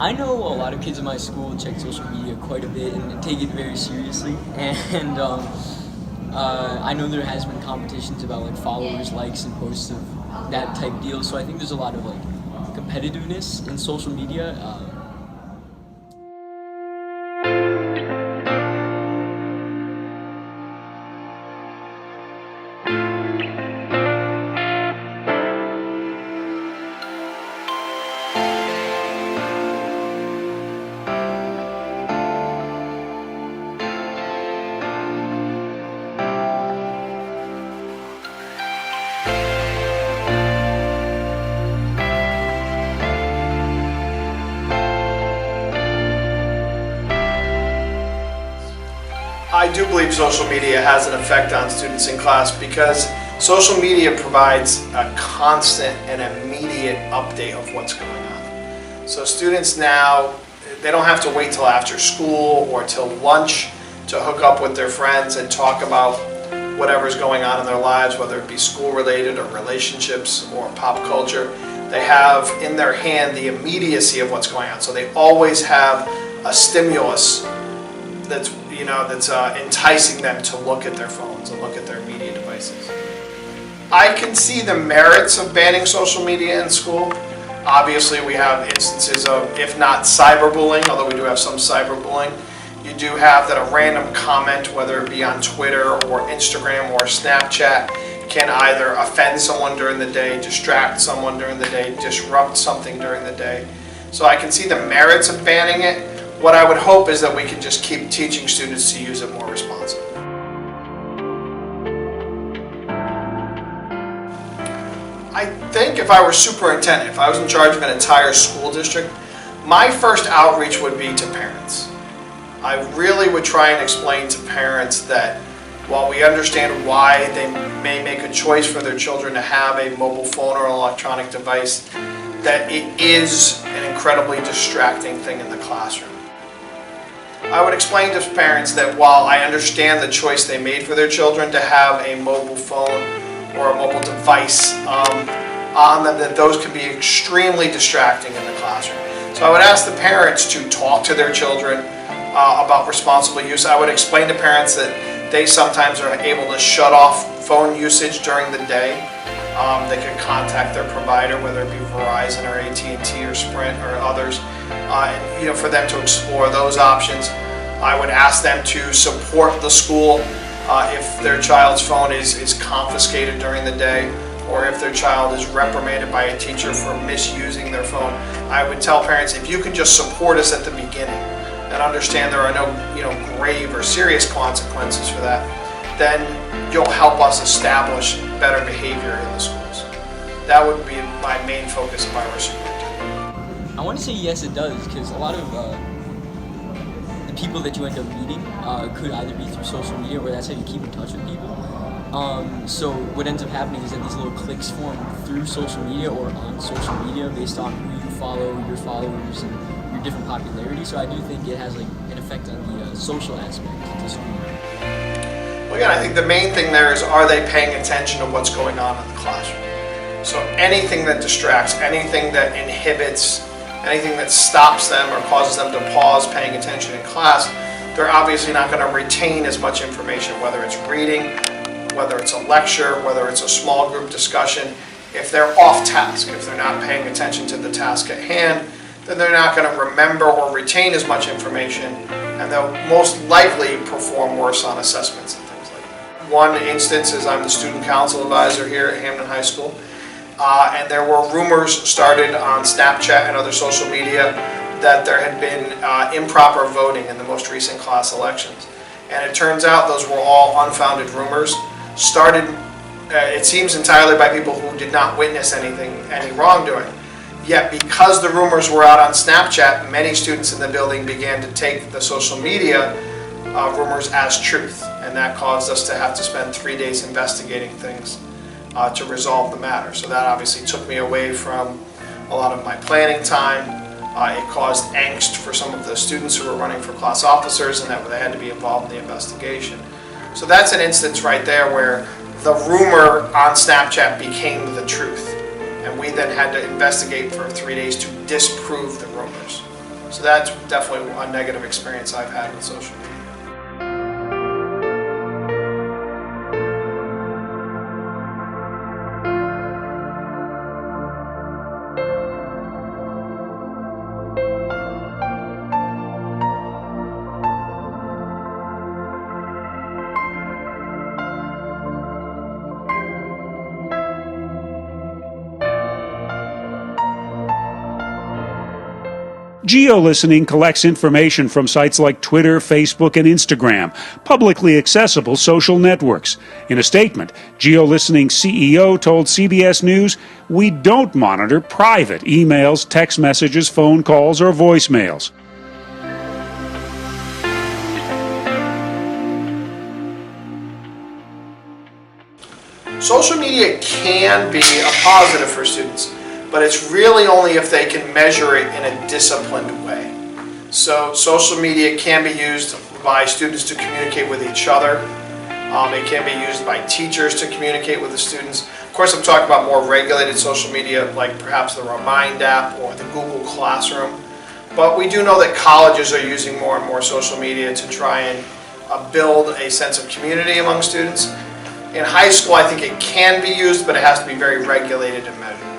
I know a lot of kids in my school check social media quite a bit and take it very seriously. And I know there has been competitions about like followers, likes, and posts of that type deal. So I think there's a lot of like competitiveness in social media. I do believe social media has an effect on students in class because social media provides a constant and immediate update of what's going on. So students now, they don't have to wait till after school or till lunch to hook up with their friends and talk about whatever's going on in their lives, whether it be school related or relationships or pop culture. They have in their hand the immediacy of what's going on. So they always have a stimulus that's enticing them to look at their phones and look at their media devices. I can see the merits of banning social media in school. Obviously, we have instances of, if not cyberbullying, although we do have some cyberbullying, you do have that a random comment, whether it be on Twitter or Instagram or Snapchat, can either offend someone during the day, distract someone during the day, disrupt something during the day. So I can see the merits of banning it. What I would hope is that we can just keep teaching students to use it more responsibly. I think if I were superintendent, if I was in charge of an entire school district, my first outreach would be to parents. I really would try and explain to parents that while we understand why they may make a choice for their children to have a mobile phone or an electronic device, that it is an incredibly distracting thing in the classroom. I would explain to parents that while I understand the choice they made for their children to have a mobile phone or a mobile device on them, that those can be extremely distracting in the classroom. So I would ask the parents to talk to their children about responsible use. I would explain to parents that they sometimes are able to shut off phone usage during the day. They could contact their provider, whether it be Verizon or AT&T or Sprint or others, and for them to explore those options. I would ask them to support the school if their child's phone is confiscated during the day, or if their child is reprimanded by a teacher for misusing their phone. I would tell parents, if you can just support us at the beginning and understand there are no grave or serious consequences for that, then you'll help us establish better behavior in the schools. That would be my main focus if I were superintendent. I want to say yes, it does, because a lot of the people that you end up meeting could either be through social media, or that's how you keep in touch with people. So what ends up happening is that these little cliques form through social media or on social media based on who you follow, your followers, and your different popularity. So I do think it has like an effect on the social aspect to school. Well, again, I think the main thing there is, are they paying attention to what's going on in the classroom? So anything that distracts, anything that inhibits, anything that stops them or causes them to pause paying attention in class, they're obviously not going to retain as much information, whether it's reading, whether it's a lecture, whether it's a small group discussion. If they're off task, if they're not paying attention to the task at hand, then they're not going to remember or retain as much information, and they'll most likely perform worse on assessments and things like that. One instance is I'm the student council advisor here at Hamden High School, and there were rumors started on Snapchat and other social media that there had been improper voting in the most recent class elections. And it turns out those were all unfounded rumors, started, it seems, entirely by people who did not witness any wrongdoing. Yet because the rumors were out on Snapchat, many students in the building began to take the social media rumors as truth. And that caused us to have to spend 3 days investigating things to resolve the matter. So that obviously took me away from a lot of my planning time. It caused angst for some of the students who were running for class officers, and that they had to be involved in the investigation. So that's an instance right there where the rumor on Snapchat became the truth. And we then had to investigate for 3 days to disprove the rumors. So that's definitely a negative experience I've had with social media. Geo-listening collects information from sites like Twitter, Facebook, and Instagram, publicly accessible social networks. In a statement, Geo-listening CEO told CBS News, "We don't monitor private emails, text messages, phone calls, or voicemails." Social media can be a positive for students, but it's really only if they can measure it in a disciplined way. So social media can be used by students to communicate with each other. It can be used by teachers to communicate with the students. Of course, I'm talking about more regulated social media, like perhaps the Remind app or the Google Classroom. But we do know that colleges are using more and more social media to try and build a sense of community among students. In high school, I think it can be used, but it has to be very regulated and measured.